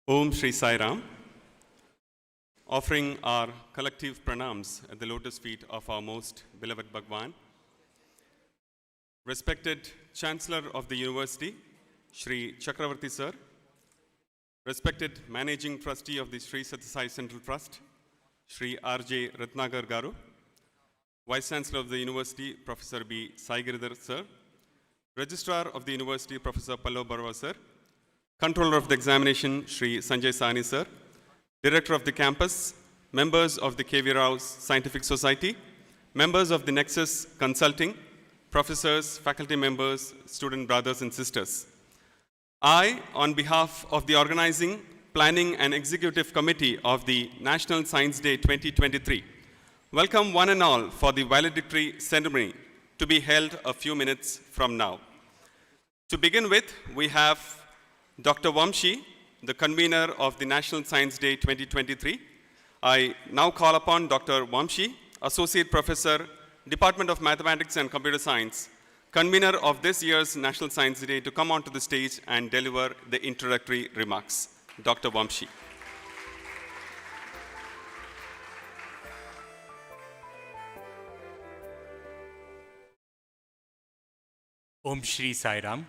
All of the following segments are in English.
Om Shri Sai Ram, offering our collective pranams at the lotus feet of our most beloved Bhagwan. Respected Chancellor of the University, Shri Chakravarti Sir, respected Managing Trustee of the Shri Sathya Sai Central Trust, Shri R.J. Ratnagar Garu, Vice Chancellor of the University, Professor B. Sai Giridhar Sir, Registrar of the University, Professor Pallav Barwa Sir, Controller of the Examination, Shri Sanjay Sani Sir, Director of the Campus, members of the K.V. Rao Scientific Society, members of the Nexus Consulting, professors, faculty members, student brothers and sisters. I, on behalf of the Organizing, Planning and Executive Committee of the National Science Day 2023, Welcome one and all for the Valedictory ceremony to be held a few minutes from now. To begin with, we have Dr. Vamshi, the convener of the National Science Day 2023. I now call upon Dr. Vamshi, Associate Professor, Department of Mathematics and Computer Science, convener of this year's National Science Day, to come onto the stage and deliver the introductory remarks. Dr. Vamshi. Om Shri Sai Ram.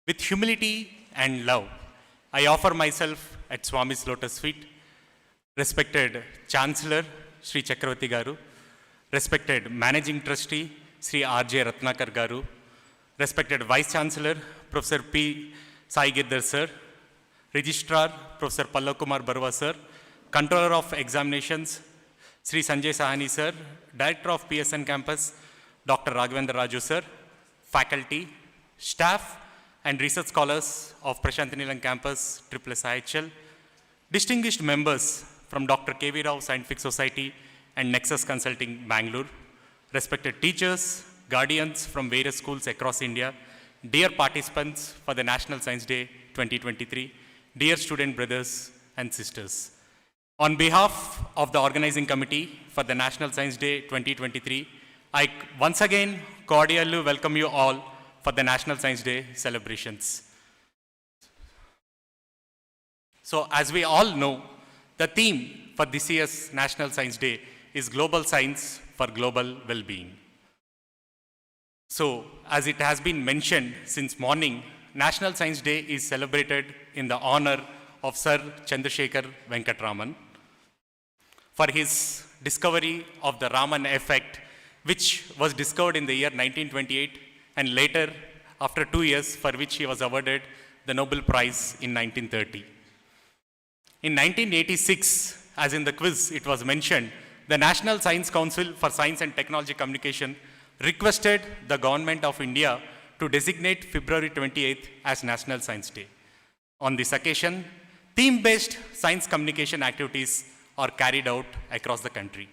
With humility and love, I offer myself at Swami's lotus feet. Respected Chancellor, Sri Chakravarti Garu, respected Managing Trustee, Sri R.J. Ratnakar Garu, respected Vice Chancellor, Professor P. Sai Girdhar Sir, Registrar, Professor Pallav Kumar Barwa Sir, Controller of Examinations, Sri Sanjay Sahani Sir, Director of PSN Campus, Dr. Raghavendra Raju Sir, faculty, staff, and research scholars of Prasanthi Nilayam Campus, IIIL, distinguished members from Dr. K.V. Rao Scientific Society and Nexus Consulting, Bangalore, respected teachers, guardians from various schools across India, dear participants for the National Science Day 2023, dear student brothers and sisters. On behalf of the organizing committee for the National Science Day 2023, I once again cordially welcome you all for the National Science Day celebrations. So as we all know, the theme for this year's National Science Day is Global Science for Global Well-being. So as it has been mentioned since morning, National Science Day is celebrated in the honor of Sir Chandrasekhar Venkatraman for his discovery of the Raman effect, which was discovered in the year 1928, and later, after 2 years, for which he was awarded the Nobel Prize in 1930. In 1986, as in the quiz it was mentioned, the National Science Council for Science and Technology Communication requested the Government of India to designate February 28th as National Science Day. On this occasion, theme-based science communication activities are carried out across the country.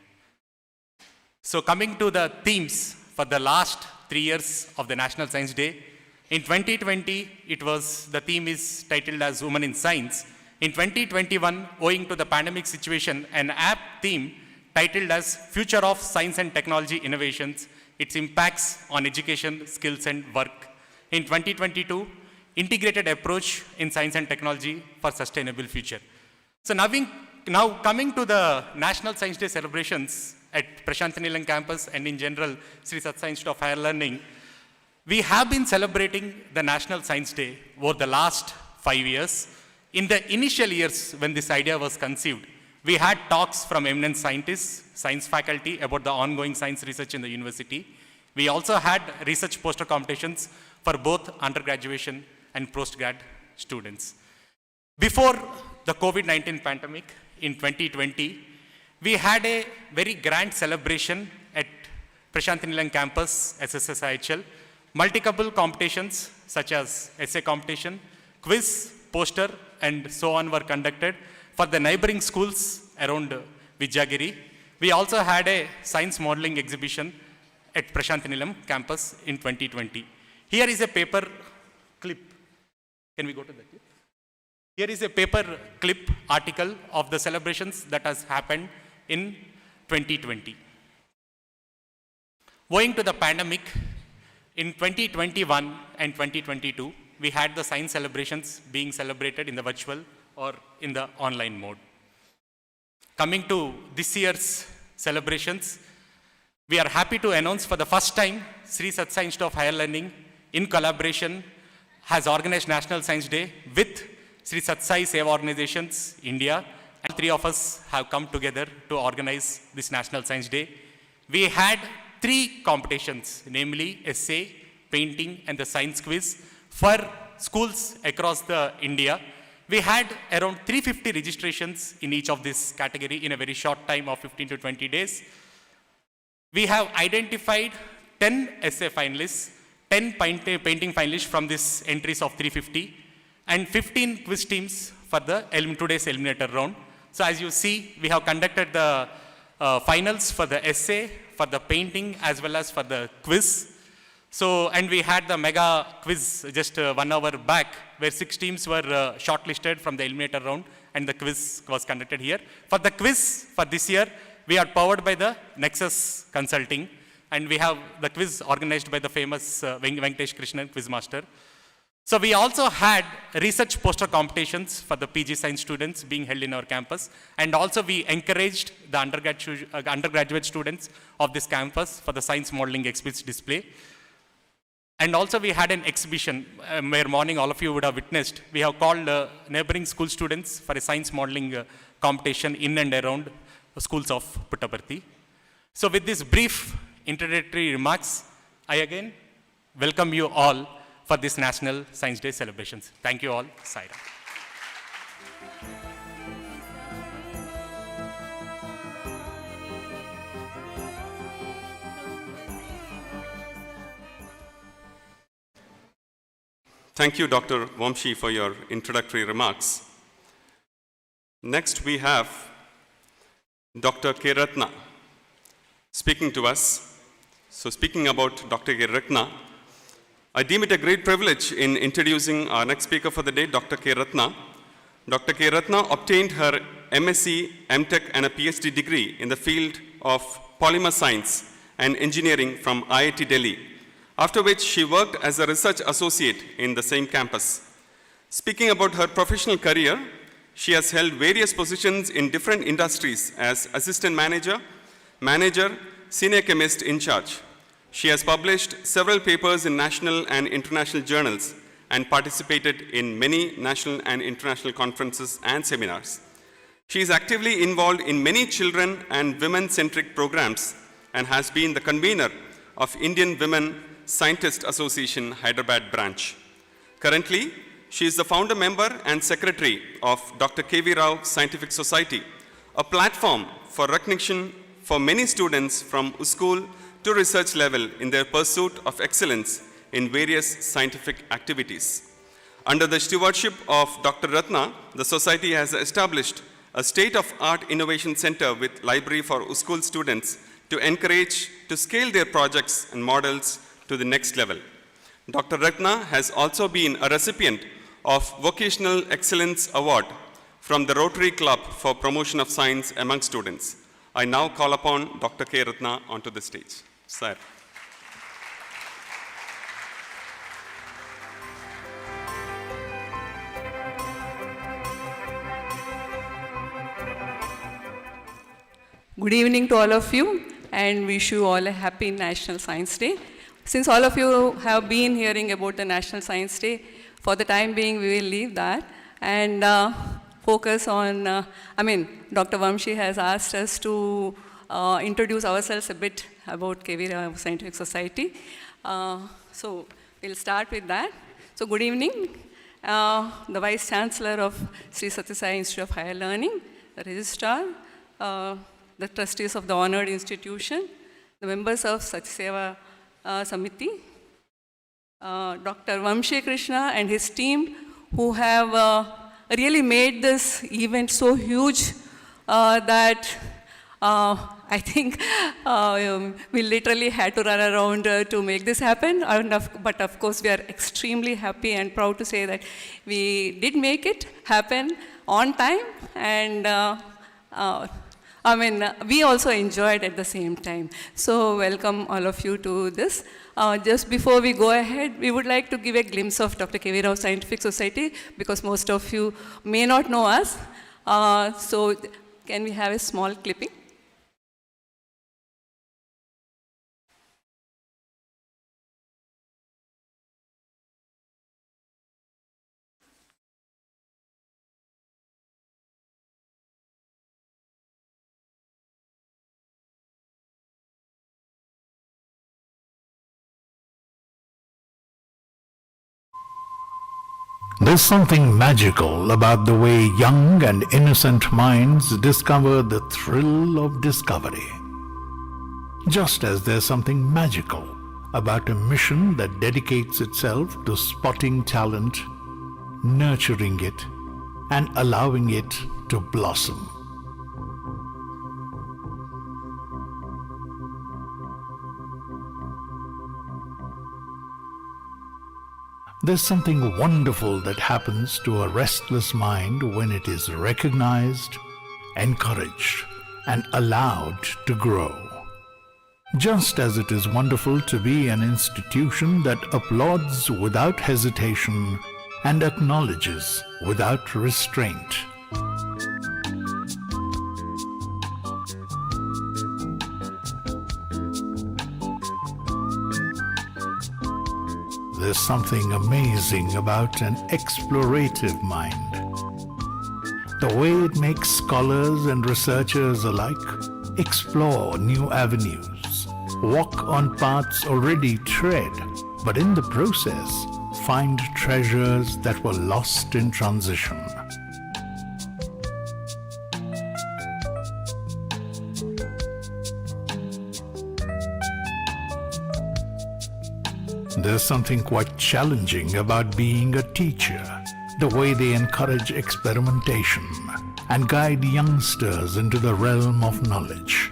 So coming to the themes for the last 3 years of the National Science Day, in 2020, the theme is titled as Women in Science. In 2021, owing to the pandemic situation, an apt theme titled as Future of Science and Technology Innovations, its impacts on education, skills and work. In 2022, Integrated Approach in Science and Technology for Sustainable Future. So now coming to the National Science Day celebrations at Prasanthi Nilayam Campus and in general, Sri Sathya Institute of Higher Learning, we have been celebrating the National Science Day over the last 5 years. In the initial years when this idea was conceived, we had talks from eminent scientists, science faculty about the ongoing science research in the university. We also had research poster competitions for both undergraduation and postgrad students. Before the COVID-19 pandemic in 2020, we had a very grand celebration at Prasanthi Nilayam Campus, SSSIHL. Multiple competitions such as essay competition, quiz, poster, and so on were conducted for the neighboring schools around Vijayagiri. We also had a science modeling exhibition at Prasanthi Nilayam Campus in 2020. Here is a paper clip. Can we go to that? Here is a paper clip article of the celebrations that has happened in 2020. Owing to the pandemic, in 2021 and 2022, we had the science celebrations being celebrated in the virtual or in the online mode. Coming to this year's celebrations, we are happy to announce for the first time, Sri Sathya Institute of Higher Learning, in collaboration, has organized National Science Day with Sri Sathya Seva Organizations, India. All three of us have come together to organize this National Science Day. We had 3 competitions, namely essay, painting, and the science quiz for schools across the India. We had around 350 registrations in each of this category in a very short time of 15 to 20 days. We have identified 10 essay finalists, 10 painting finalists from this entries of 350, and 15 quiz teams for the today's eliminator round. So as you see, we have conducted the finals for the essay, for the painting, as well as for the quiz. So, and we had the mega quiz just 1 hour back, where 6 teams were shortlisted from the eliminator round, and the quiz was conducted here. For the quiz for this year, we are powered by the Nexus Consulting, and we have the quiz organized by the famous Venkatesh Krishnan Quizmaster. So we also had research poster competitions for the PG Science students being held in our campus, and also we encouraged the undergraduate students of this campus for the science modeling exhibits display. And also we had an exhibition where morning all of you would have witnessed. We have called neighboring school students for a science modeling competition in and around the schools of Puttaparthi. So with this brief introductory remarks, I again welcome you all for this National Science Day celebrations. Thank you all. Saira. Thank you, Dr. Vamshi, for your introductory remarks. Next, we have Dr. K. Ratna speaking to us. So speaking about Dr. K. Ratna, I deem it a great privilege in introducing our next speaker for the day, Dr. K. Ratna. Dr. K. Ratna obtained her MSc, MTech, and a PhD degree in the field of polymer science and engineering from IIT Delhi, after which she worked as a research associate in the same campus. Speaking about her professional career, she has held various positions in different industries as assistant manager, senior chemist in charge. She has published several papers in national and international journals and participated in many national and international conferences and seminars. She is actively involved in many children and women-centric programs and has been the convener of Indian Women Scientist Association Hyderabad branch. Currently, she is the founder member and secretary of Dr. K.V. Rao Scientific Society, a platform for recognition for many students from school to research level in their pursuit of excellence in various scientific activities. Under the stewardship of Dr. Ratna, the society has established a state-of-art innovation center with library for school students to encourage to scale their projects and models to the next level. Dr. Ratna has also been a recipient of Vocational Excellence Award from the Rotary Club for Promotion of Science among students. I now call upon Dr. K. Ratna onto the stage. Sir. Good evening to all of you, and wish you all a happy National Science Day. Since all of you have been hearing about the National Science Day, for the time being we will leave that and focus on, Dr. Vamshi has asked us to introduce ourselves a bit about KV Rao Scientific Society. So we'll start with that. So good evening, the Vice Chancellor of Sri Sathya Sai Institute of Higher Learning, the Registrar, the trustees of the honored institution, the members of Satyaseva Samiti, Dr. Vamshi Krishna and his team, who have really made this event so huge that I think we literally had to run around to make this happen. But of course, we are extremely happy and proud to say that we did make it happen on time, and we also enjoyed at the same time. So welcome all of you to this. Just before we go ahead, we would like to give a glimpse of Dr. K.V. Rao Scientific Society, because most of you may not know us. So can we have a small clipping? There's something magical about the way young and innocent minds discover the thrill of discovery. Just as there's something magical about a mission that dedicates itself to spotting talent, nurturing it, and allowing it to blossom. There's something wonderful that happens to a restless mind when it is recognized, encouraged, and allowed to grow. Just as it is wonderful to be an institution that applauds without hesitation and acknowledges without restraint. There's something amazing about an explorative mind. The way it makes scholars and researchers alike explore new avenues, walk on paths already tread, but in the process find treasures that were lost in transition. There's something quite challenging about being a teacher, the way they encourage experimentation and guide youngsters into the realm of knowledge.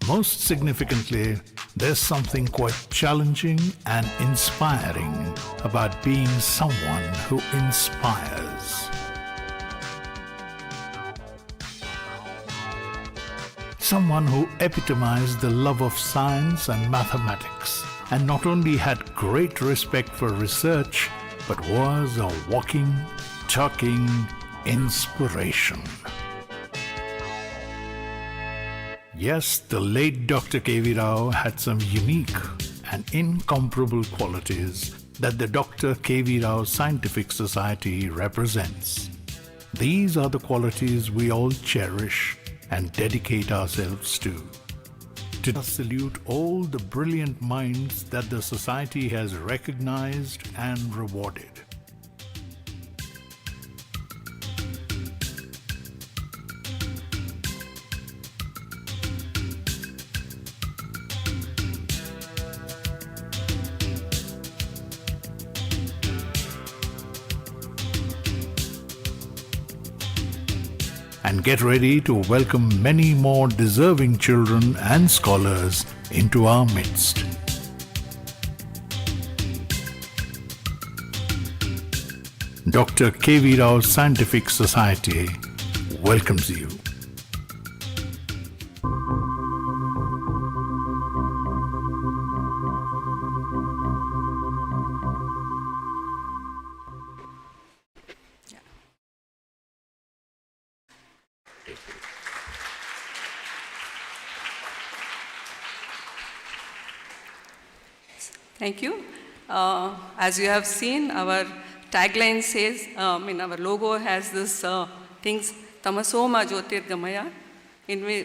Most significantly, there's something quite challenging and inspiring about being someone who inspires. Someone who epitomized the love of science and mathematics, and not only had great respect for research, but was a walking, talking inspiration. Yes, the late Dr. K.V. Rao had some unique and incomparable qualities that the Dr. K.V. Rao Scientific Society represents. These are the qualities we all cherish and dedicate ourselves to. To salute all the brilliant minds that the Society has recognized and rewarded. And get ready to welcome many more deserving children and scholars into our midst. Dr. K.V. Rao Scientific Society welcomes you. Thank you. As you have seen, our tagline says, our logo has this things, Tamasoma Jyotirgamaya,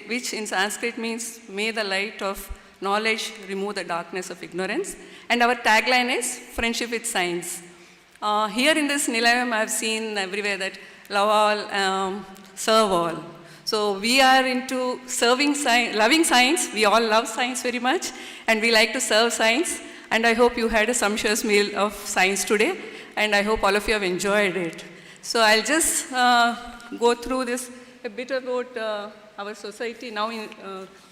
which in Sanskrit means, may the light of knowledge remove the darkness of ignorance. And our tagline is, friendship with science. Here in this Nilayam, I have seen everywhere that love all, serve all. So we are into serving science, loving science. We all love science very much, and we like to serve science. And I hope you had a sumptuous meal of science today, and I hope all of you have enjoyed it. So I'll just go through this a bit about our society now, in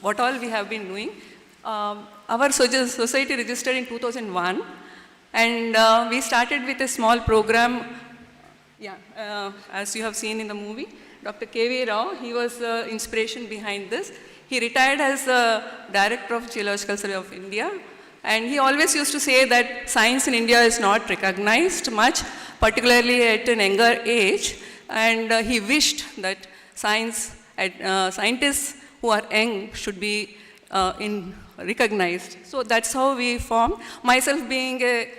what all we have been doing. Our society registered in 2001, and we started with a small program Yeah, as you have seen in the movie, Dr. K.V. Rao, he was the inspiration behind this. He retired as the Director of Geological Survey of India, and he always used to say that science in India is not recognized much, particularly at an younger age, and he wished that scientists who are young should be recognized. So that's how we formed. Myself being a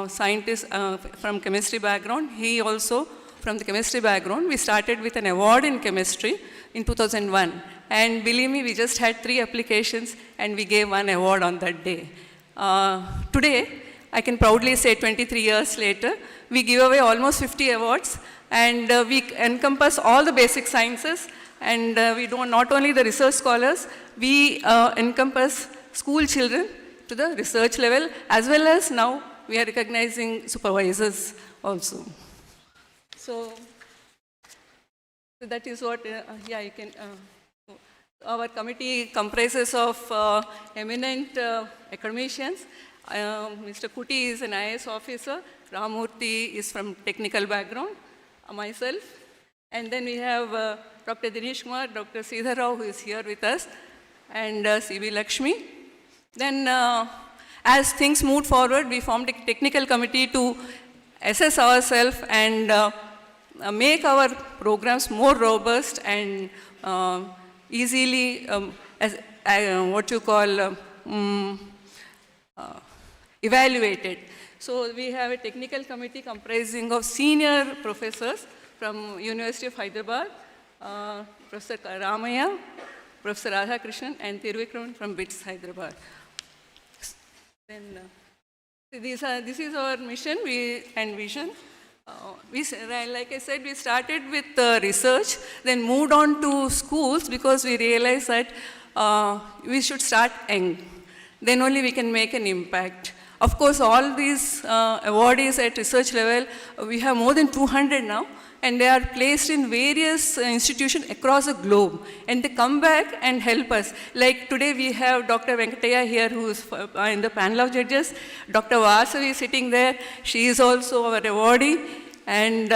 scientist from chemistry background, he also from the chemistry background. We started with an award in chemistry in 2001. And believe me, we just had 3 applications and we gave 1 award on that day. Today, I can proudly say 23 years later, we give away almost 50 awards and we encompass all the basic sciences, and we do not only the research scholars, we encompass school children to the research level, as well as now we are recognizing supervisors also. So that is what, yeah, you can, our committee comprises of eminent academicians. Mr. Kuti is an IAS officer, Ramurthy is from technical background, myself, and then we have Dr. Dinesh Kumar, Dr. Sridhar Rao, who is here with us, and C.B. Lakshmi. Then as things moved forward, we formed a technical committee to assess ourselves and make our programs more robust and easily, evaluated. So we have a technical committee comprising of senior professors from University of Hyderabad, Professor Ramaya, Professor Radhakrishnan, and Thiruvikraman from BITS, Hyderabad. Then, this is our mission and vision. Like I said, we started with research, then moved on to schools because we realized that we should start young. Then only we can make an impact. Of course, all these awardees at research level, we have more than 200 now, and they are placed in various institutions across the globe. And they come back and help us. Like today we have Dr. Venkataya here, who is in the panel of judges. Dr. Vasavi sitting there. She is also our awardee. And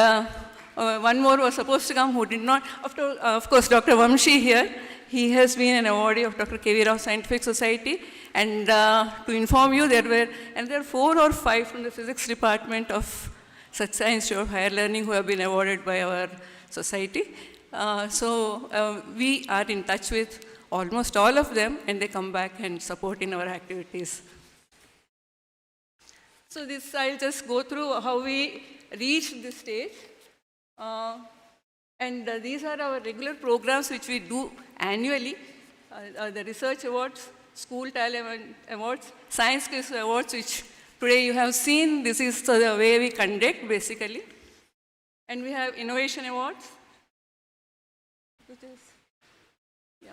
one more was supposed to come who did not. Of course, Dr. Vamshi here. He has been an awardee of Dr. K.V. Rao Scientific Society. And to inform you, there were another 4 or 5 from the physics department of such science Institute of Higher Learning who have been awarded by our society. So we are in touch with almost all of them, and they come back and support in our activities. So this, I'll just go through how we reached this stage. And these are our regular programs which we do annually. The research awards, school talent awards, science quiz awards, which today you have seen. This is the way we conduct basically. And we have innovation awards, which is, yeah.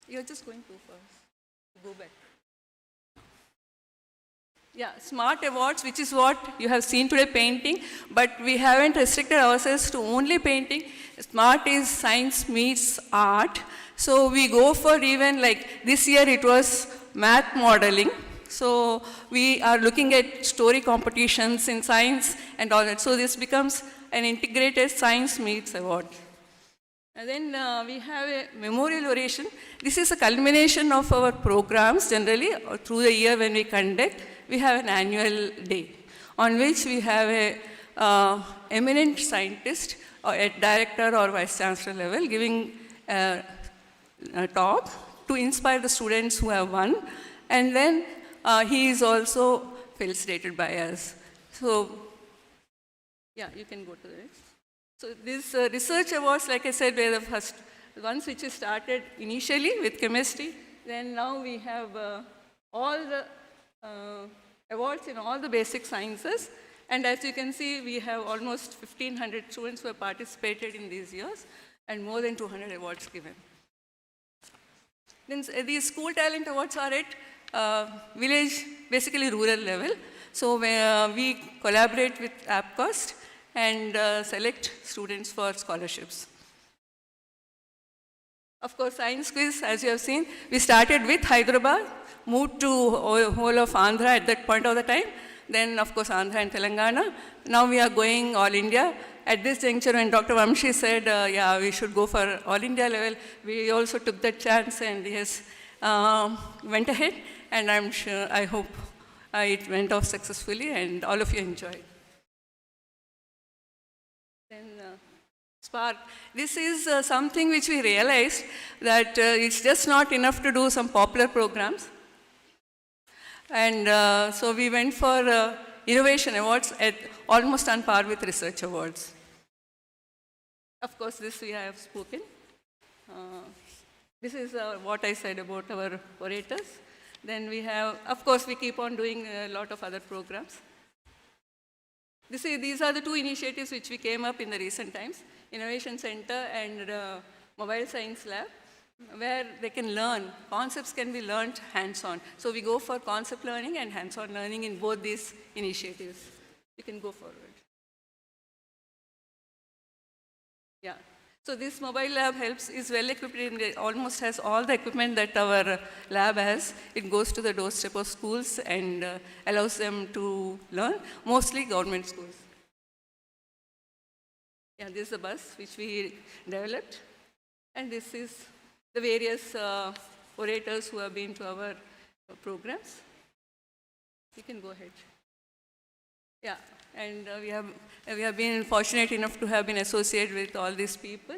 You're just going too fast. Go back. Yeah, smart awards, which is what you have seen today, painting, but we haven't restricted ourselves to only painting. Smart is science meets art. So we go for even like this year it was math modeling. So we are looking at story competitions in science and all that. So this becomes an integrated science meets award. And then we have a memorial oration. This is a culmination of our programs generally through the year when we conduct. We have an annual day on which we have a eminent scientist at director or vice chancellor level giving a talk to inspire the students who have won. And then he is also felicitated by us. So, yeah, you can go to the next. So these research awards, like I said, were the first ones which started initially with chemistry. Then now we have all the awards in all the basic sciences. And as you can see, we have almost 1,500 students who have participated in these years and more than 200 awards given. Then these school talent awards are at village, basically rural level. So we collaborate with APCOST and select students for scholarships. Of course, science quiz, as you have seen, we started with Hyderabad, moved to whole of Andhra at that point of the time. then of course Andhra and Telangana. Now we are going all India. At this juncture, when Dr. Vamshi said, yeah, we should go for all India level, we also took that chance and yes, went ahead, and I'm sure, I hope it went off successfully and all of you enjoyed. Then Spark. This is something which we realized that it's just not enough to do some popular programs. And so we went for innovation awards at almost on par with research awards. Of course, this we have spoken. This is what I said about our orators. Then we have, of course, we keep on doing a lot of other programs. These are the two initiatives which we came up in the recent times, Innovation Center and Mobile Science Lab, where they can learn, concepts can be learned hands-on. So we go for concept learning and hands-on learning in both these initiatives. You can go forward. Yeah. So this mobile lab is well equipped, it almost has all the equipment that our lab has. It goes to the doorstep of schools and allows them to learn, mostly government schools. Yeah, this is the bus which we developed. And this is the various orators who have been to our programs. You can go ahead. Yeah, and we have been fortunate enough to have been associated with all these people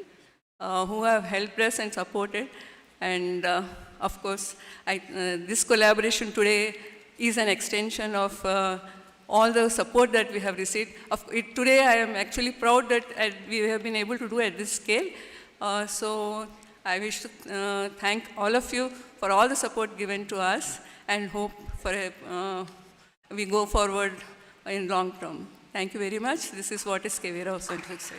who have helped us and supported. And of course, this collaboration today is an extension of all the support that we have received. Today, I am actually proud that we have been able to do at this scale. So I wish to thank all of you for all the support given to us and hope for we go forward in long term. Thank you very much. This is what is K.V. Rao Scientific Side.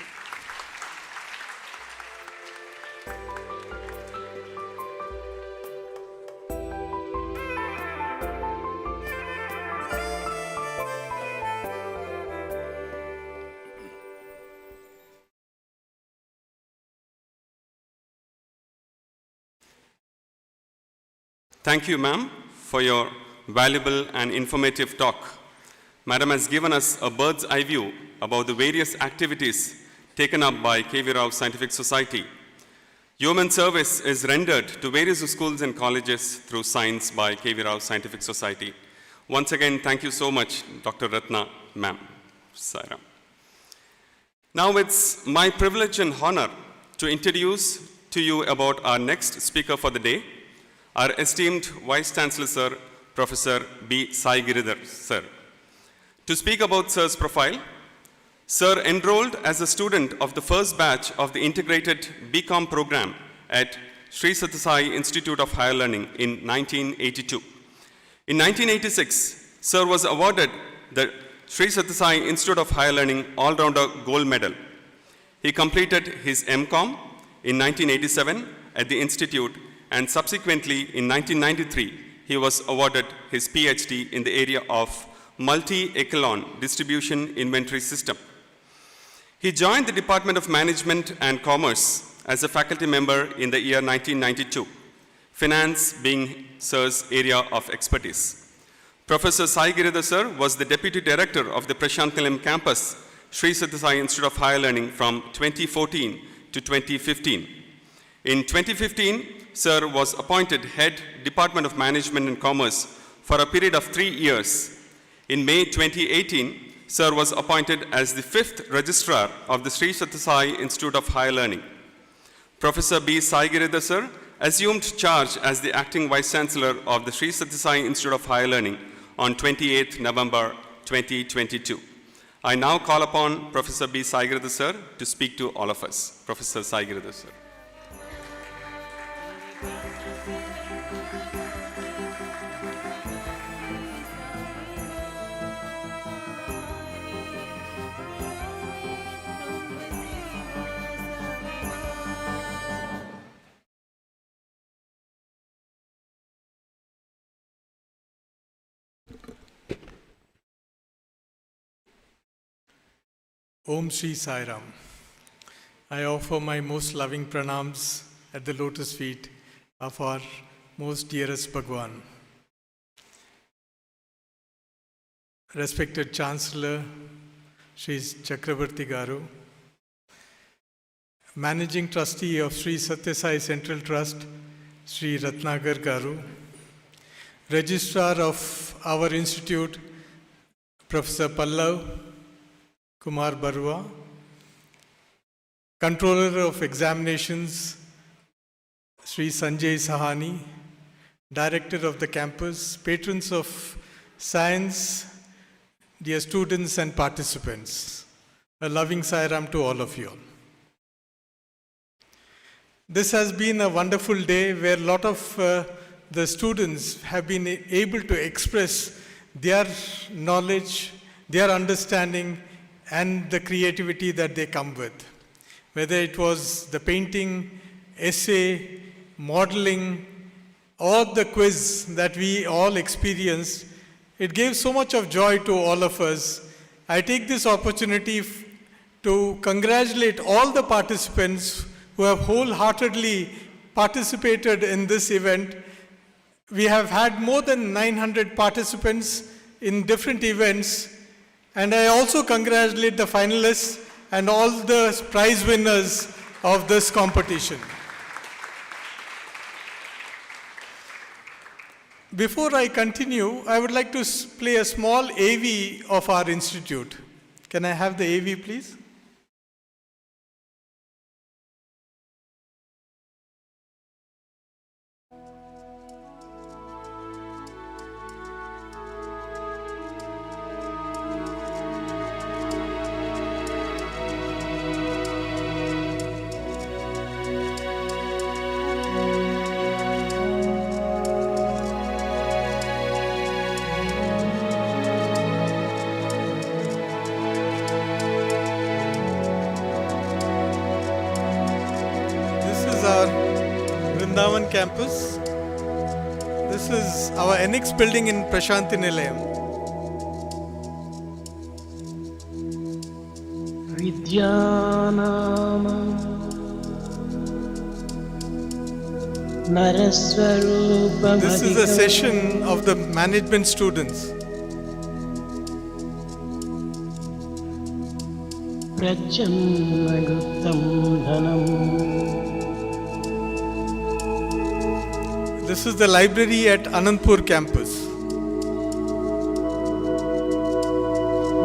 Thank you, ma'am, for your valuable and informative talk. Madam has given us a bird's eye view about the various activities taken up by K.V. Rao Scientific Society. Human service is rendered to various schools and colleges through science by K.V. Rao Scientific Society. Once again, thank you so much, Dr. Ratna, ma'am. Sairam. Now it's my privilege and honor to introduce to you about our next speaker for the day, our esteemed Vice Chancellor, Sir, Professor B. Sai Giridhar, Sir. To speak about Sir's profile, Sir enrolled as a student of the first batch of the integrated BCom program at Sri Sathya Sai Institute of Higher Learning in 1982. In 1986, Sir was awarded the Sri Sathya Sai Institute of Higher Learning All-Rounder Gold Medal. He completed his MCom in 1987 at the Institute, and subsequently in 1993, he was awarded his PhD in the area of multi-echelon distribution inventory system. He joined the Department of Management and Commerce as a faculty member in the year 1992, finance being Sir's area of expertise. Professor Sai Giridhar Sir was the Deputy Director of the Prasanthi Nilayam Campus, Sri Sathya Sai Institute of Higher Learning from 2014 to 2015. In 2015, Sir was appointed Head, Department of Management and Commerce for a period of 3 years. In May 2018, Sir was appointed as the 5th Registrar of the Sri Sathya Sai Institute of Higher Learning. Professor B. Sai Giridhar Sir assumed charge as the Acting Vice Chancellor of the Sri Sathya Sai Institute of Higher Learning on 28th November 2022. I now call upon Professor B. Sai Giridhar Sir to speak to all of us. Professor Sai Giridhar Sir. Om Shri Sai Ram. I offer my most loving pranams at the lotus feet of our most dearest Bhagwan. respected Chancellor, Sri Chakravarti Garu, Managing Trustee of Sri Sathya Sai Central Trust, Sri Ratnagar Garu, Registrar of our institute, Professor Pallav Kumar Barua, Controller of Examinations, Sri Sanjay Sahani, Director of the campus, patrons of science, dear students and participants, a loving Sairam to all of you all. This has been a wonderful day where a lot of the students have been able to express their knowledge, their understanding, and the creativity that they come with. Whether it was the painting, essay, modeling, or the quiz that we all experienced, it gave so much of joy to all of us. I take this opportunity to congratulate all the participants who have wholeheartedly participated in this event. We have had more than 900 participants in different events, and I also congratulate the finalists and all the prize winners of this competition. Before I continue, I would like to play a small AV of our institute. Can I have the AV, please? Vrindavan Campus. This is our annex building in Prasanthi Nilayam. Vidyanama Naraswarupam. This is a session of the management students. Prachamaguttam dhanam. This is the library at Anandpur campus.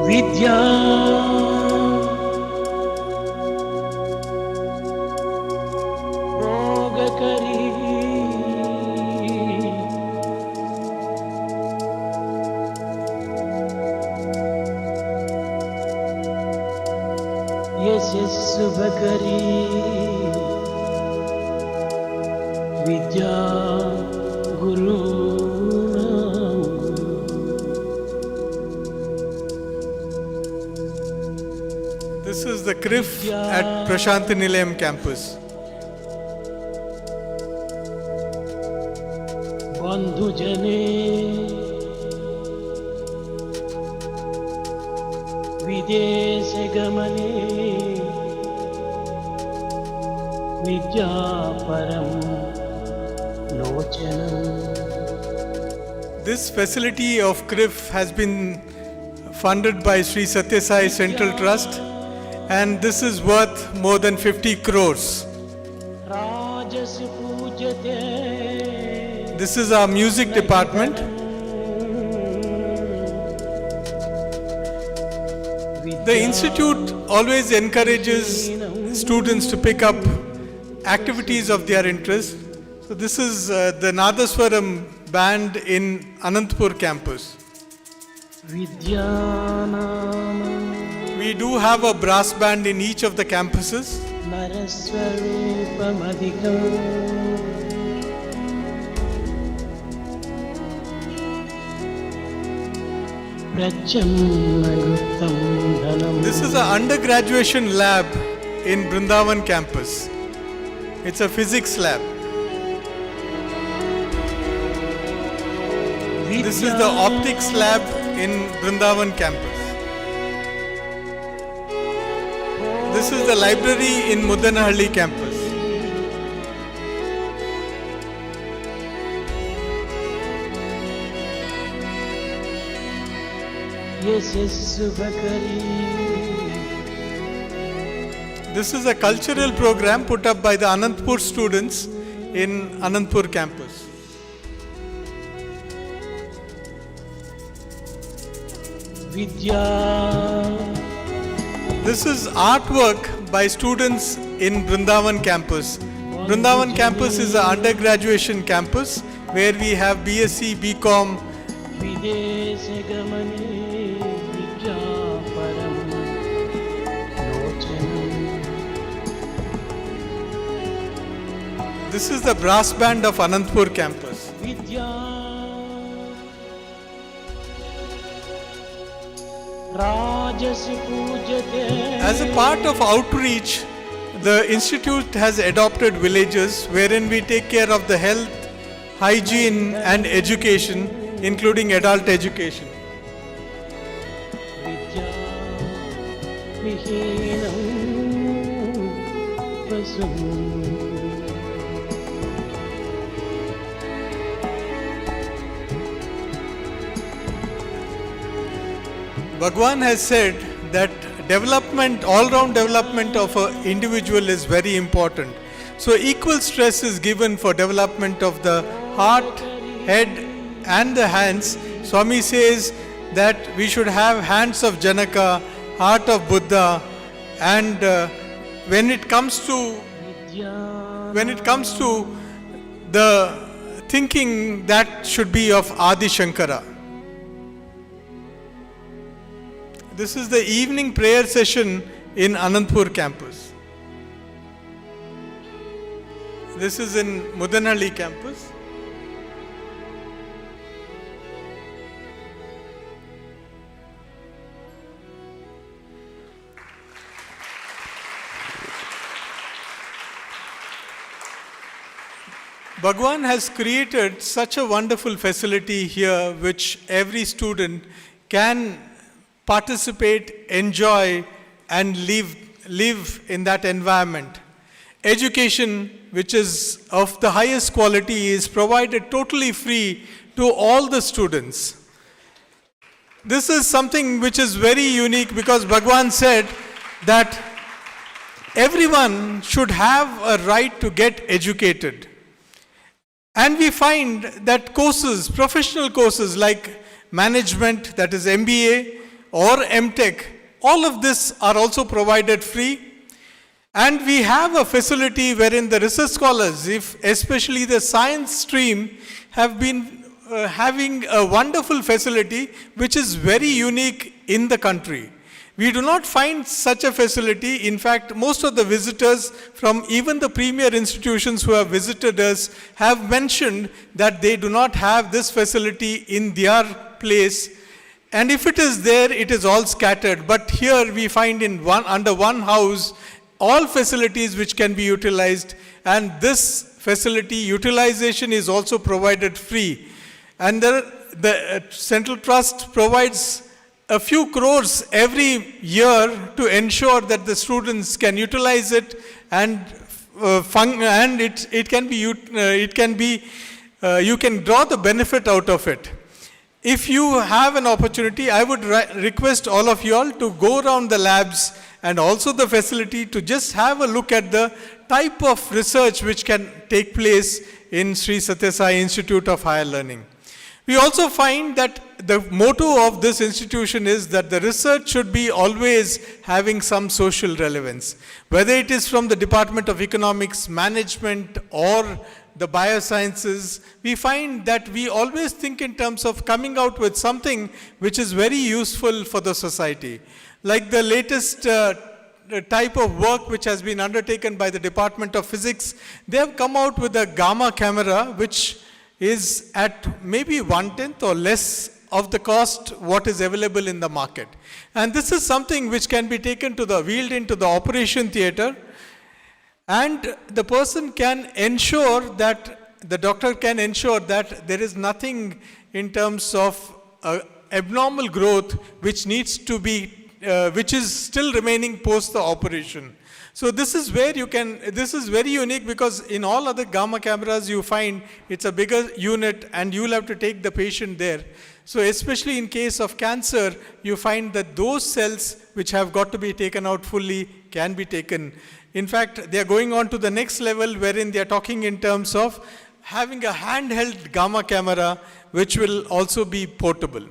Vidya Bhogakari Yashasubhakari Vidya This is the CRIF at Prasanthi Nilayam Campus. Bandhujane Videshe gamane Vidyaparam Lochanam. This facility of CRIF has been funded by Sri Sathya Sai Central Trust, and this is worth more than 50 crores. This is our music department. The institute always encourages students to pick up activities of their interest. So this is the Nadaswaram band in Anandpur campus. We do have a brass band in each of the campuses. This is an undergraduation lab in Vrindavan campus. It's a physics lab. This is the optics lab in Vrindavan campus. This is the library in Mudanahalli campus. ಯಶಸ್ಸುಭಕರಿ. This is a cultural program put up by the Anandpur students in Anandpur campus. Vidya This is artwork by students in Brindavan campus. Brindavan campus is an undergraduation campus where we have BSc, BCom. ವಿದೇಶ ಗಮನೆ ವಿದ್ಯಾಪರಂ ಲೋಚನಂ. This is the brass band of Anandpur campus. Vidya ರಾಜಸಿ ಪೂಜತೆ. As a part of outreach, the institute has adopted villages wherein we take care of the health, hygiene and education, including adult education. విద్యా విహీనం పశుం. Bhagwan has said that development, all-round development of an individual is very important. So equal stress is given for development of the heart, head and the hands. Swami says that we should have hands of Janaka, heart of Buddha, and when it comes to the thinking, that should be of Adi Shankara. This is the evening prayer session in Anandpur campus. This is in Mudanhalli campus. Bhagwan has created such a wonderful facility here which every student can participate, enjoy and live in that environment. Education, which is of the highest quality, is provided totally free to all the students. This is something which is very unique because Bhagwan said that everyone should have a right to get educated. And we find that courses, professional courses like management, that is MBA, or MTech, all of this are also provided free. And we have a facility wherein the research scholars, especially the science stream, have been having a wonderful facility which is very unique in the country. We do not find such a facility. In fact, most of the visitors from even the premier institutions who have visited us have mentioned that they do not have this facility in their place. And if it is there, it is all scattered. But here we find under one house all facilities which can be utilized. And this facility utilization is also provided free. And the Central Trust provides a few crores every year to ensure that the students can utilize it and you can draw the benefit out of it. If you have an opportunity, I would request all of you all to go around the labs and also the facility to just have a look at the type of research which can take place in Sri Sathya Sai Institute of Higher Learning. We also find that the motto of this institution is that the research should be always having some social relevance. Whether it is from the Department of Economics, Management or the biosciences, we find that we always think in terms of coming out with something which is very useful for the society. Like the latest type of work which has been undertaken by the Department of Physics, they have come out with a gamma camera which is at maybe 1/10 or less of the cost what is available in the market. And this is something which can be taken to the wheeled into the operation theater, and the person can ensure that the doctor can ensure that there is nothing in terms of abnormal growth which needs to be which is still remaining post the operation. So this is where this is very unique, because in all other gamma cameras you find it's a bigger unit and you'll have to take the patient there. So especially in case of cancer, you find that those cells which have got to be taken out fully can be taken. In fact, they are going on to the next level, wherein they are talking in terms of having a handheld gamma camera which will also be portable.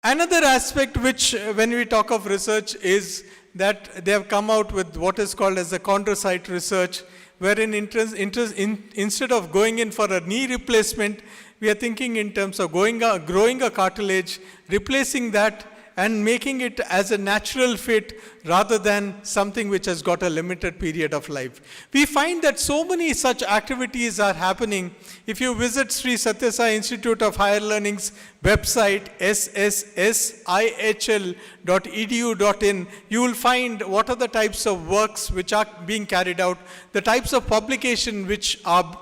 Another aspect which, when we talk of research, is that they have come out with what is called as the chondrocyte research, wherein instead of going in for a knee replacement, we are thinking in terms of growing a cartilage, replacing that, and making it as a natural fit rather than something which has got a limited period of life. We find that so many such activities are happening. If you visit Sri Sathya Sai Institute of Higher Learning's website, sssihl.edu.in, you will find what are the types of works which are being carried out, the types of publication which are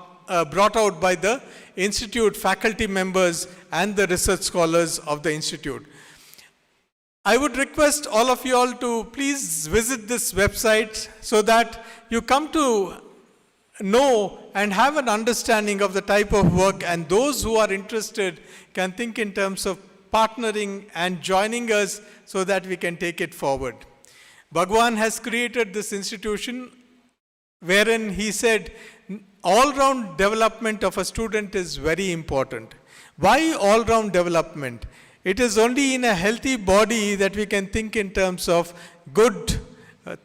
brought out by the institute faculty members and the research scholars of the institute. I would request all of you all to please visit this website so that you come to know and have an understanding of the type of work, and those who are interested can think in terms of partnering and joining us so that we can take it forward. Bhagwan has created this institution wherein he said all-round development of a student is very important. Why all-round development? It is only in a healthy body that we can think in terms of good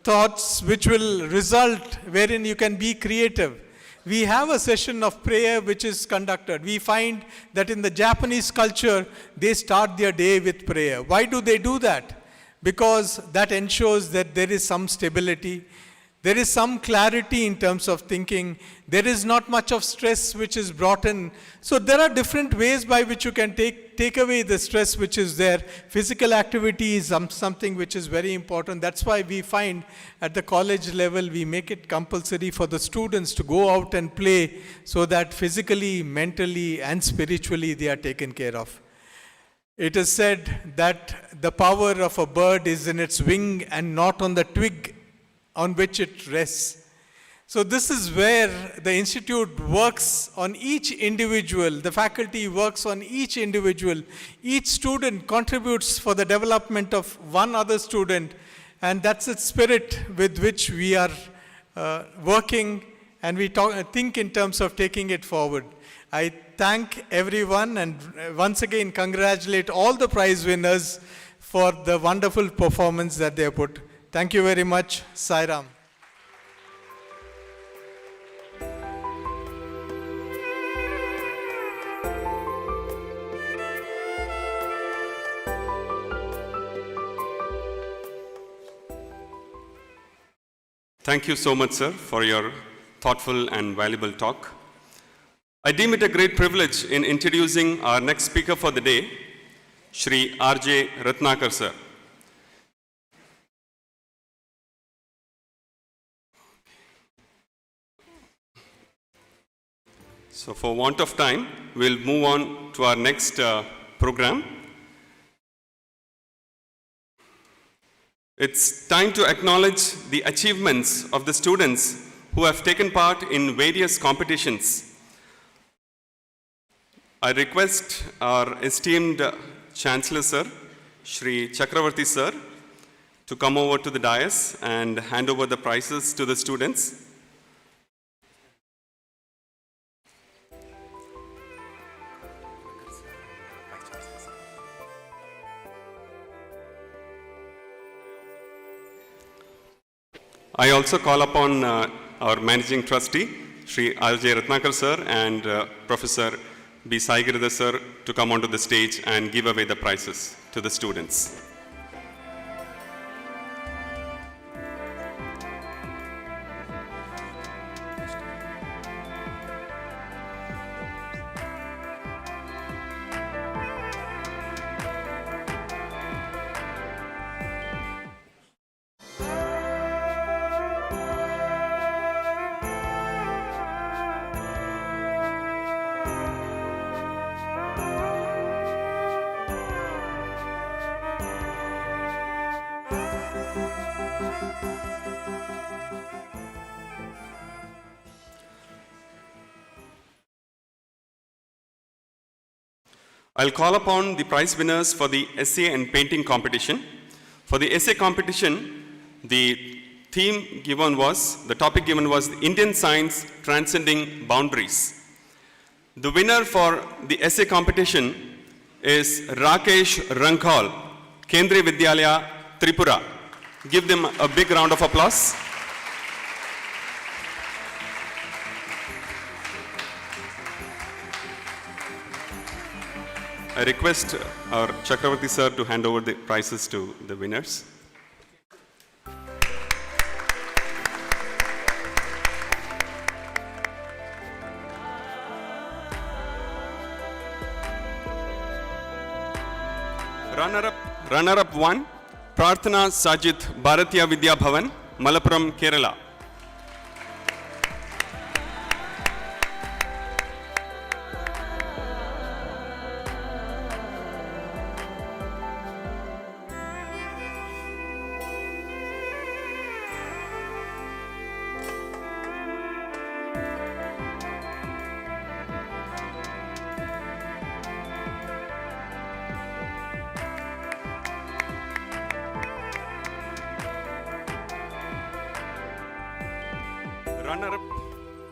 thoughts which will result wherein you can be creative. We have a session of prayer which is conducted. We find that in the Japanese culture, they start their day with prayer. Why do they do that? Because that ensures that there is some stability. There is some clarity in terms of thinking. There is not much of stress which is brought in. So there are different ways by which you can take away the stress which is there. Physical activity is something which is very important. That's why we find at the college level, we make it compulsory for the students to go out and play so that physically, mentally, and spiritually they are taken care of. It is said that the power of a bird is in its wing and not on the twig on which it rests. So this is where the institute works on each individual, the faculty works on each individual. Each student contributes for the development of one other student, and that's the spirit with which we are working, and we think in terms of taking it forward. I thank everyone and once again congratulate all the prize winners for the wonderful performance that they have put. Thank you very much. Sai Ram. Thank you so much, sir, for your thoughtful and valuable talk. I deem it a great privilege in introducing our next speaker for the day, Shri R.J. Ratnakar, sir. So for want of time, we'll move on to our next program. It's time to acknowledge the achievements of the students who have taken part in various competitions. I request our esteemed Chancellor, sir, Shri Chakravarti, sir, to come over to the dais and hand over the prizes to the students. I also call upon our Managing Trustee, Shri R.J. Ratnakar sir, and Professor B. Saigirada sir to come onto the stage and give away the prizes to the students. I'll call upon the prize winners for the essay and painting competition. For the essay competition, the topic given was Indian Science Transcending Boundaries. The winner for the essay competition is Rakesh Rankhal, Kendriya Vidyalaya, Tripura. Give them a big round of applause. I request our Chakravarti sir to hand over the prizes to the winners. Runner-up 1, Prarthana Sajith, Bharatiya Vidya Bhavan, Malappuram, Kerala.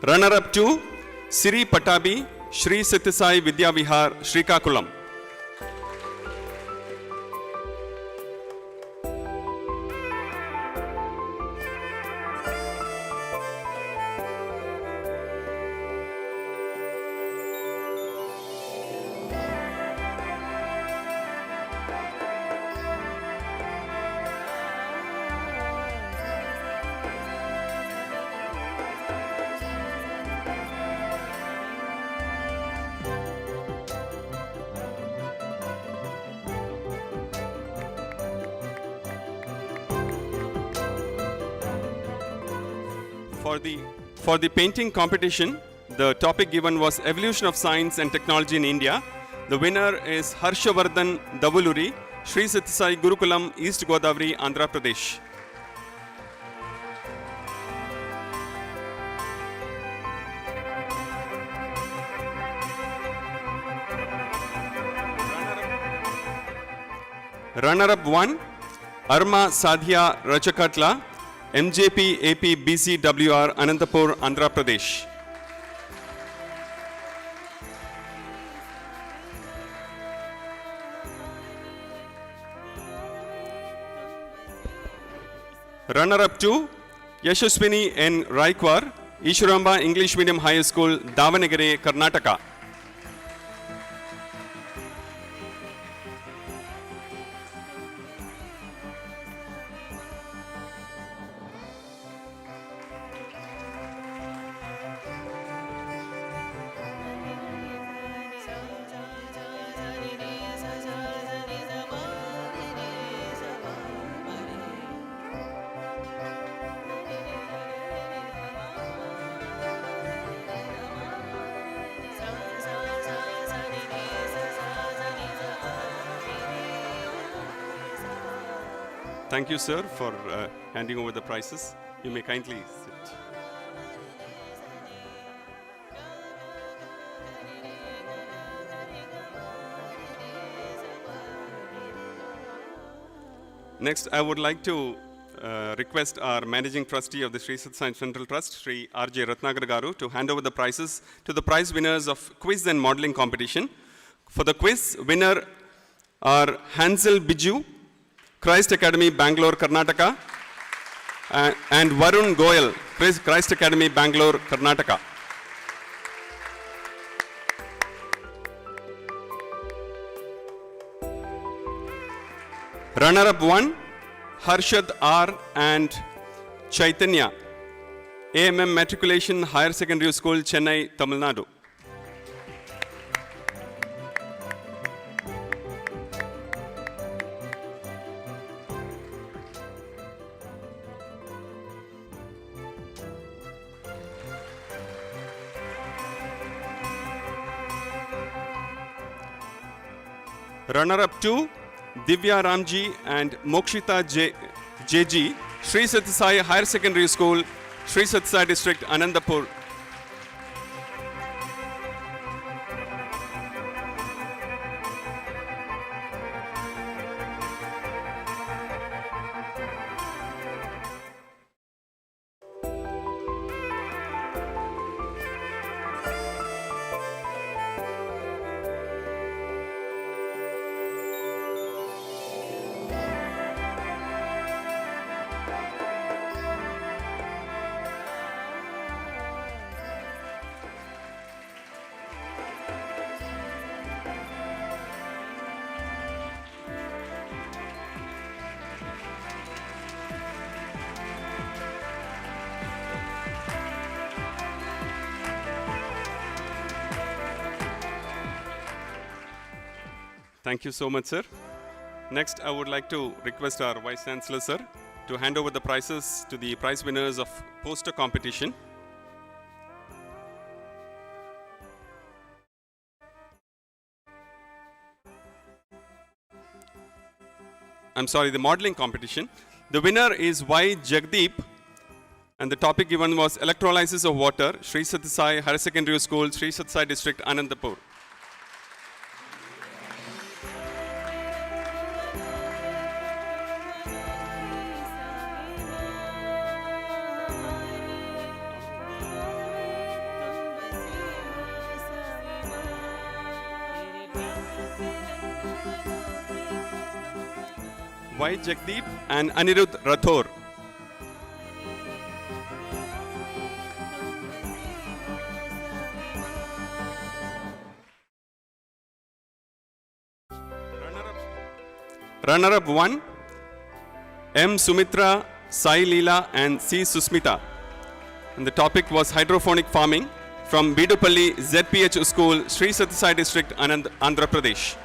Runner-up 2, Siri Patabi, Shri Satyasai Vidya Vihar, Srikakulam. For the painting competition, the topic given was Evolution of Science and Technology in India. The winner is Harshavardhan Davuluri, Sri Satyasai Gurukulam, East Godavari, Andhra Pradesh. Runner-up 1, Arma Sadhya Rachakatla, MJP AP BCWR, Anantapur, Andhra Pradesh. Runner-up 2, Yashaswini N. Raikwar, Ishuramba English Medium High School, Davanagere, Karnataka. Thank you, sir, for handing over the prizes. You may kindly sit. Next, I would like to request our Managing Trustee of the Sri Sathya Central Trust, Sri R.J. Ratnagar Garu, to hand over the prizes to the prize winners of quiz and modeling competition. For the quiz, winner are Hansel Biju, Christ Academy, Bangalore, Karnataka, and Varun Goyal, Christ Academy, Bangalore, Karnataka. Runner-up 1, Harshad R. and Chaitanya, AMM Matriculation Higher Secondary School, Chennai, Tamil Nadu. Runner-up 2, Divya Ramji and Mokshita JG, Sri Satyasai Higher Secondary School, Sri Satyasai District, Anandapur. Thank you so much, sir. Next, I would like to request our Vice Chancellor, sir, to hand over the prizes to the prize winners of poster competition. The modeling competition. The winner is Y. Jagdeep, and the topic given was electrolysis of water, Sri Sathya Sai Higher Secondary School, Sri Sathya Sai District, Anandapur. Y. Jagdeep and Anirudh Rathore. Runner-up 1, M. Sumitra, Sai Leela and C. Susmita. And the topic was hydroponic farming from Bidupalli ZPH School, Sri Sathya Sai District, Andhra Pradesh.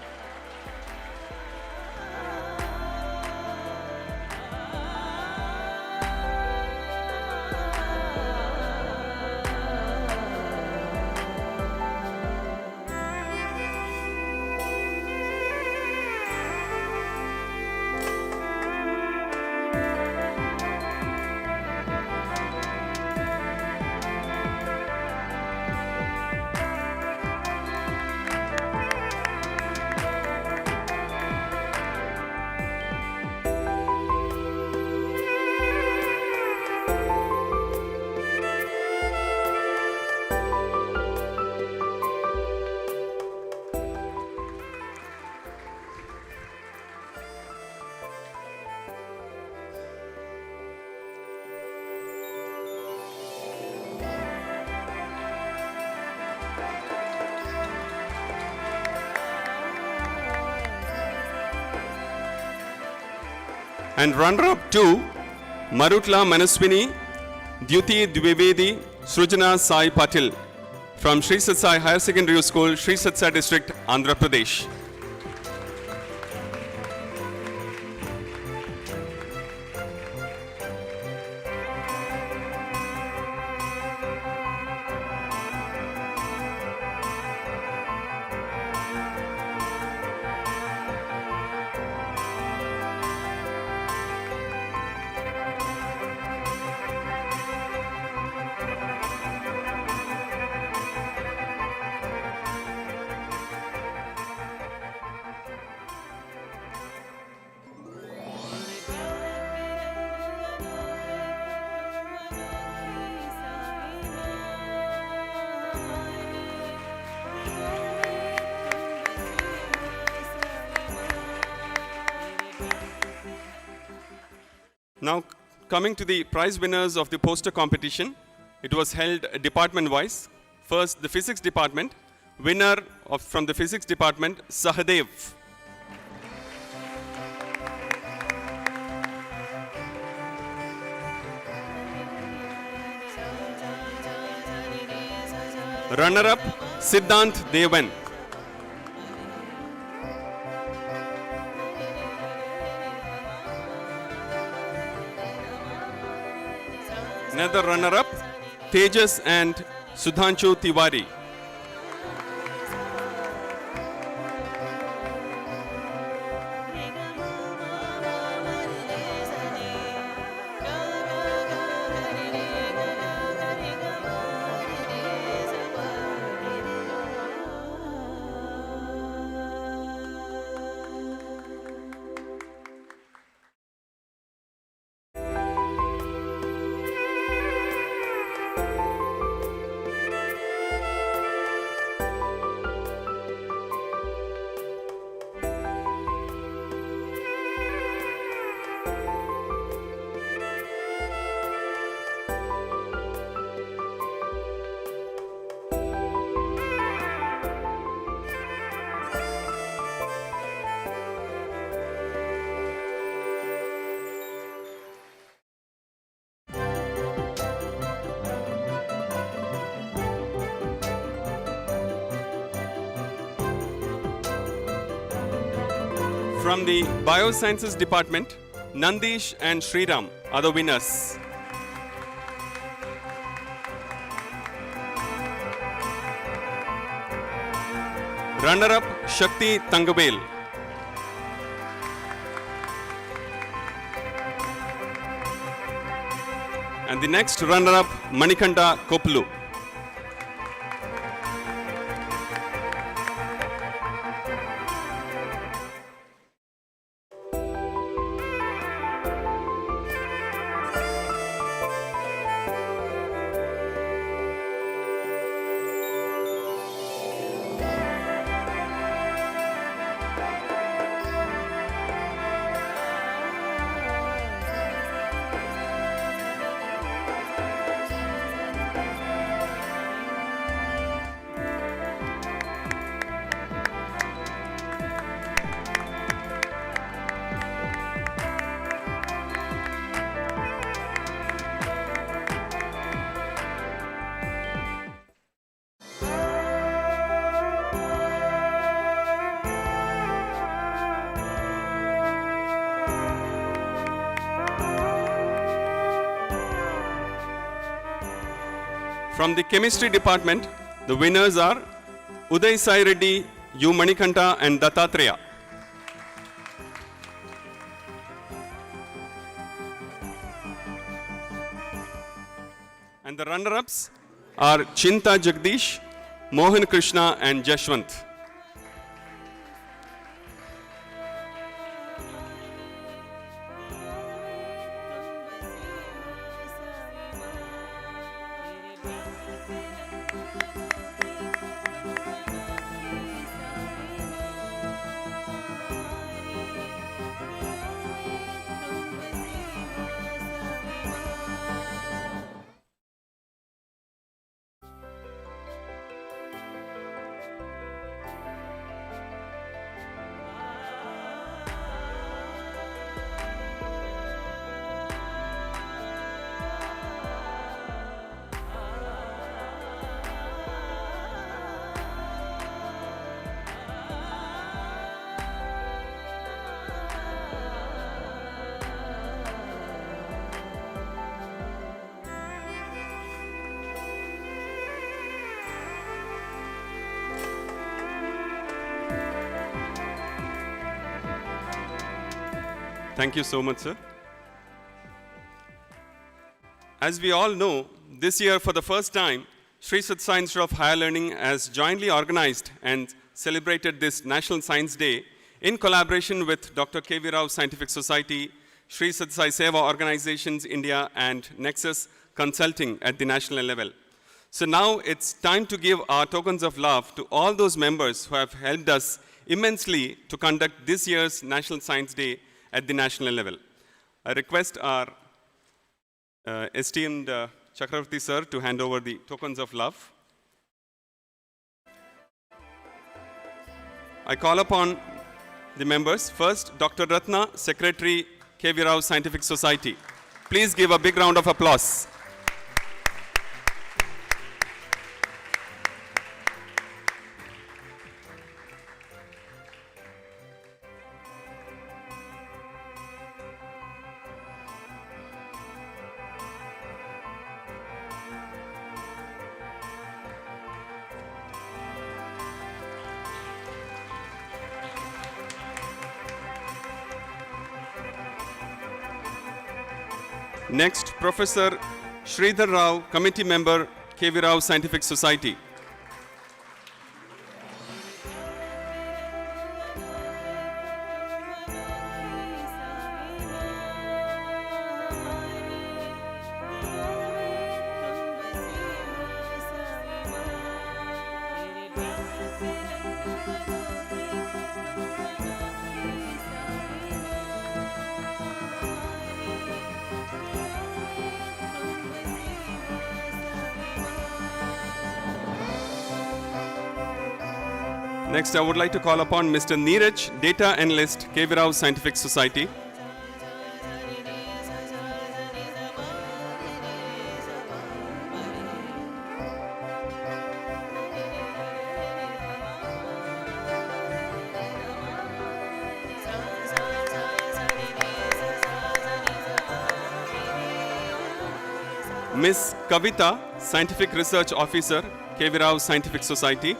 And runner-up 2, Marutla Manaswini, Dyuti Dwivedi, Srujana Sai Patil from Sri Sathya Sai Higher Secondary School, Sri Sathya Sai District, Andhra Pradesh. Now, coming to the prize winners of the poster competition, it was held department-wise. First, the physics department. Winner from the physics department, Sahadev. Runner-up, Siddhant Devan. Another runner-up, Tejas and Sudhanshu Tiwari. From the Biosciences Department, Nandish and Sriram are the winners. Runner-up, Shakti Tangabel. And the next runner-up, Manikanta Koplu. From the Chemistry Department, the winners are Uday Sai Reddy, U. Manikanta and Dattatreya. And the runner-ups are Chinta Jagdish, Mohan Krishna and Jashwant. Thank you so much, sir. As we all know, this year for the first time, Sri Sathya Sai Institute of Higher Learning has jointly organized and celebrated this National Science Day in collaboration with Dr. K.V. Rao Scientific Society, Sri Sathya Sai Seva Organizations India and Nexus Consulting at the national level. So now it's time to give our tokens of love to all those members who have helped us immensely to conduct this year's National Science Day at the national level. I request our esteemed Chakravarti sir to hand over the tokens of love. I call upon the members. First, Dr. Ratna, Secretary, K.V. Rao Scientific Society. Please give a big round of applause. Next, Professor Sridhar Rao, Committee Member, K.V. Rao Scientific Society. Next, I would like to call upon Mr. Neeraj, Data Analyst, K.V. Rao Scientific Society. Miss Kavita, Scientific Research Officer, KV Rao Scientific Society.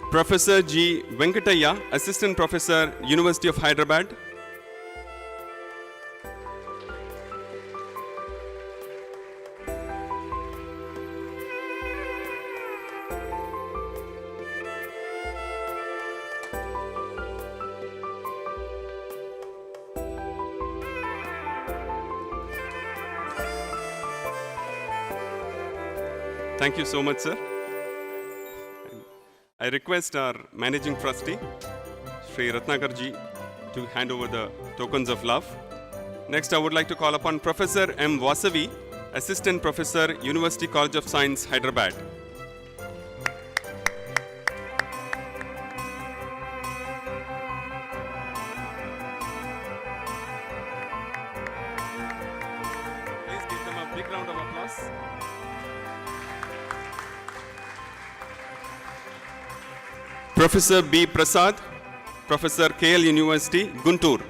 Professor G. Venkataya, Assistant Professor, University of Hyderabad. Thank you so much, sir. I request our Managing Trustee, Sri Ratnagar ji, to hand over the tokens of love. Next, I would like to call upon Professor M. Vasavi, Assistant Professor, University College of Science, Hyderabad. Please give them a big round of applause. Professor B. Prasad, Professor KL University, Guntur.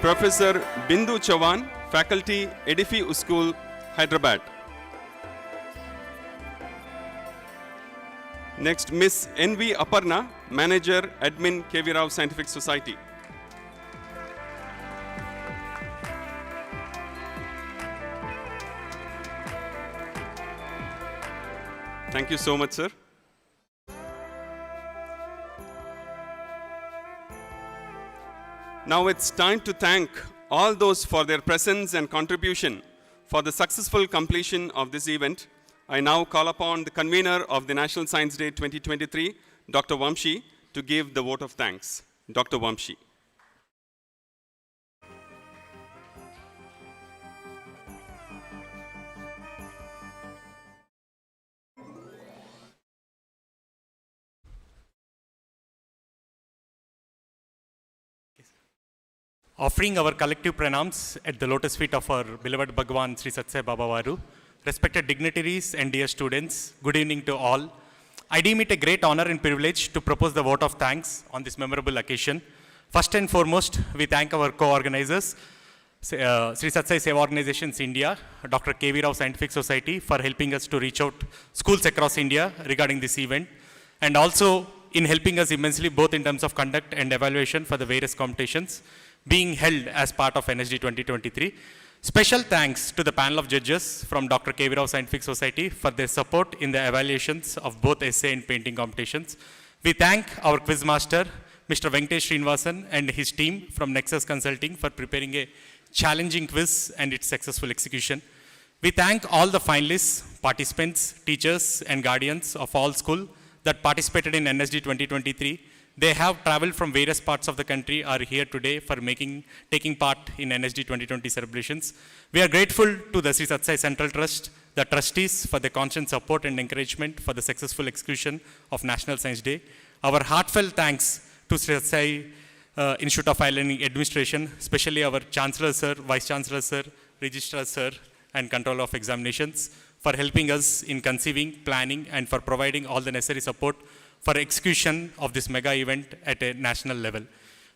Professor Bindu Chavan, Faculty, Edifi School, Hyderabad. Next, Miss N.V. Aparna, Manager, Admin, KV Rao Scientific Society. Thank you so much, sir. Now it's time to thank all those for their presence and contribution for the successful completion of this event. I now call upon the convener of the National Science Day 2023, Dr. Vamshi, to give the vote of thanks. Dr. Vamshi. Offering our collective pranams at the lotus feet of our beloved Bhagwan Sri Satsai Baba Varu, respected dignitaries and dear students, good evening to all. I deem it a great honor and privilege to propose the vote of thanks on this memorable occasion. First and foremost, we thank our co-organizers, Sri Satsai Seva Organizations India, Dr. KV Rao Scientific Society, for helping us to reach out schools across India regarding this event, and also in helping us immensely both in terms of conduct and evaluation for the various competitions being held as part of NSD 2023. Special thanks to the panel of judges from Dr. KV Rao Scientific Society for their support in the evaluations of both essay and painting competitions. We thank our quiz master, Mr. Venkatesh Srinivasan, and his team from Nexus Consulting for preparing a challenging quiz and its successful execution. We thank all the finalists, participants, teachers, and guardians of all schools that participated in NSD 2023. They have traveled from various parts of the country, are here today for taking part in NSD 2020 celebrations. We are grateful to the Sri Satsai Central Trust, the trustees for their constant support and encouragement for the successful execution of National Science Day. Our heartfelt thanks to Sri Satsai Institute of Higher Learning Administration, especially our Chancellor Sir, Vice Chancellor Sir, Registrar Sir, and Controller of Examinations for helping us in conceiving, planning, and for providing all the necessary support for execution of this mega event at a national level.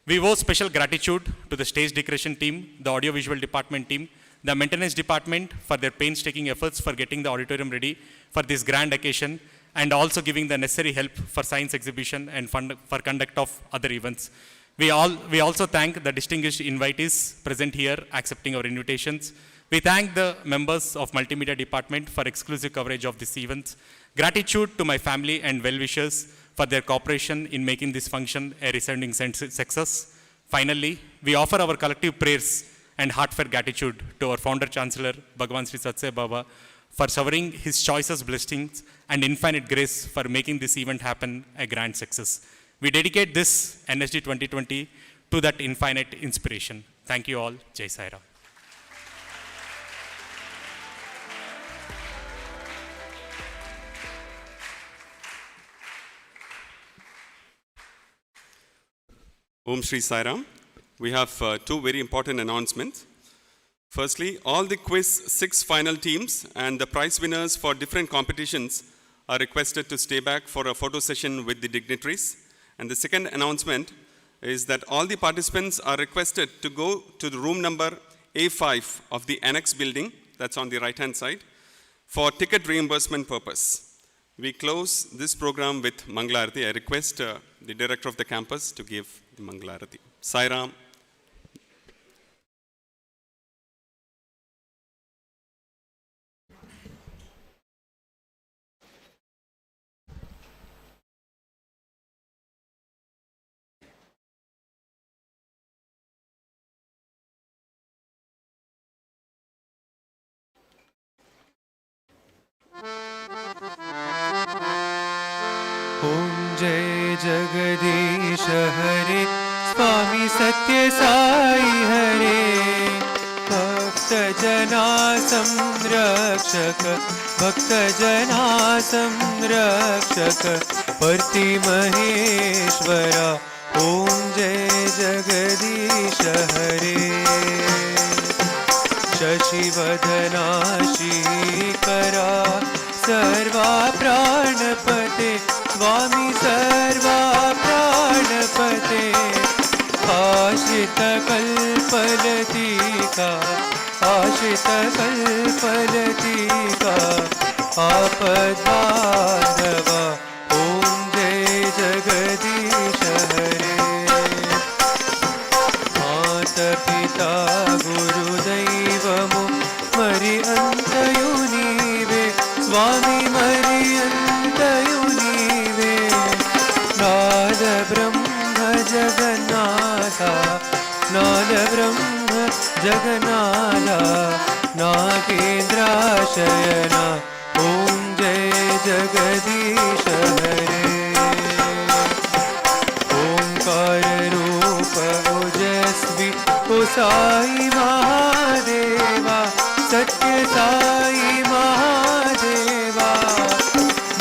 We owe special gratitude to the stage decoration team, the audiovisual department team, the maintenance department for their painstaking efforts for getting the auditorium ready for this grand occasion, and also giving the necessary help for science exhibition and for conduct of other events. We also thank the distinguished invitees present here accepting our invitations. We thank the members of Multimedia Department for exclusive coverage of this event. Gratitude to my family and well-wishers for their cooperation in making this function a resounding success. Finally, we offer our collective prayers and heartfelt gratitude to our founder chancellor, Bhagwan Sri Satsai Baba, for showering his choicest blessings and infinite grace for making this event happen a grand success. We dedicate this NSG 2020 to that infinite inspiration. Thank you all. Jai Sai Ram. Om Shri Sai Ram. We have two very important announcements. Firstly, all the quiz 6 final teams and the prize winners for different competitions are requested to stay back for a photo session with the dignitaries. And the second announcement is that all the participants are requested to go to the room number A5 of the annex building, that's on the right-hand side, for ticket reimbursement purpose. We close this program with Mangalarati. I request the director of the campus to give the Mangalarati. Sai Ram. ॐ जय जगदीश हरे स्वामी सत्य साई हरे भक्त जना संरक्षक भक्त जना संरक्षक परति महेश्वरा ॐ जय जगदीश हरे शशिवदना श्रीकरा सर्वा प्राणपते स्वामी सर्वा प्राणपते आश्रित कल्पलतिका आश्रित कल्पलतिका आपद्बान्धवा ॐ जय जगदीश हरे माता पिता गुरुदैवमु मरि अन्तयु नीवे स्वामी मरि अन्तयु नीवे नाद ब्रह्म जगन्नाथा नाद ब्रह्म जगन्नाथा नागेन्द्राशयना ॐ जय जगदीश हरे ओंकार रूप ओजस्वी ओ साई महादेवा सत्य साई महादेवा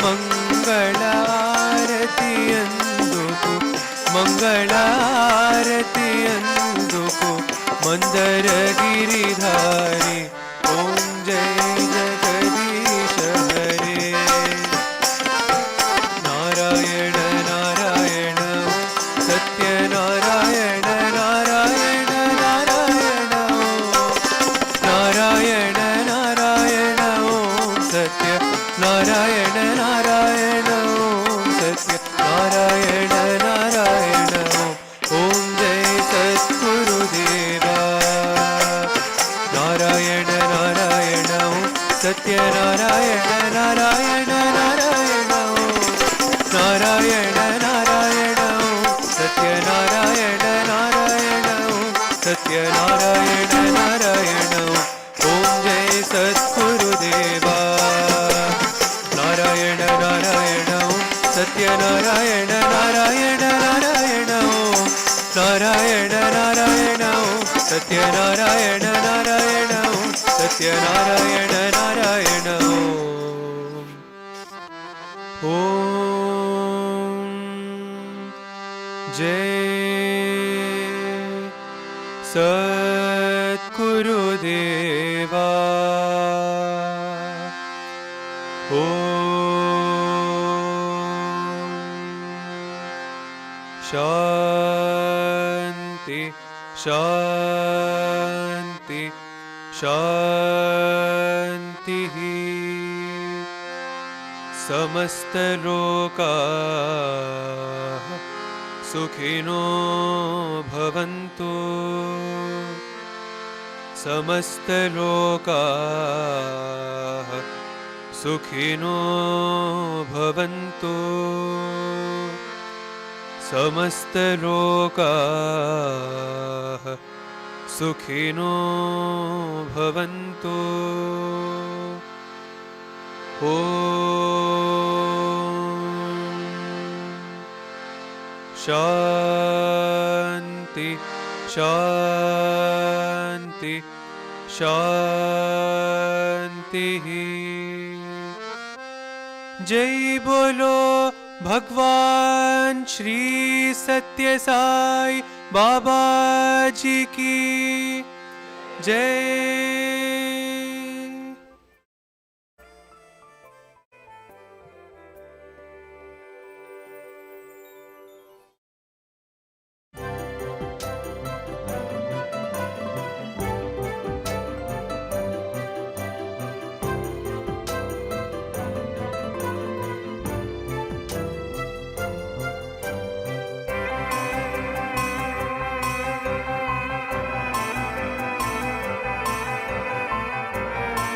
मंगल आरती अंदुको मंगल आरती अंदुको मंदर गिरिधारी ओम जय जगदीश हरे नारायण नारायण सत्य नारायण नारायण नारायण नारायण नारायण ओम सत्य नारायण नारायण ओम सत्य नारायण नारायण ओम जय सद्गुरुदेवा नारायण नारायण ओम सत्य नारायण नारायण नारायण ओम नारायण नारायण ओम सत्य नारायण नारायण ओम सत्य नारायण नारायण ओम जय सद्गुरुदेवा नारायण नारायण ओम सत्य नारायण नारायण नारायण ओम नारायण नारायण ओम सत्य नारायण नारायण ओम सत्य नारायण नारायण ओम जय सद्गुरुदेवा शांति शांति शांति समस्त लोकाः सुखिनो भवन्तु समस्त लोकाः सुखिनो भवन्तु समस्त लोकाः सुखिनो भवन्तु ॐ शांति शांति शांति। जय बोलो भगवान श्री सत्य साई बाबा जी की जय।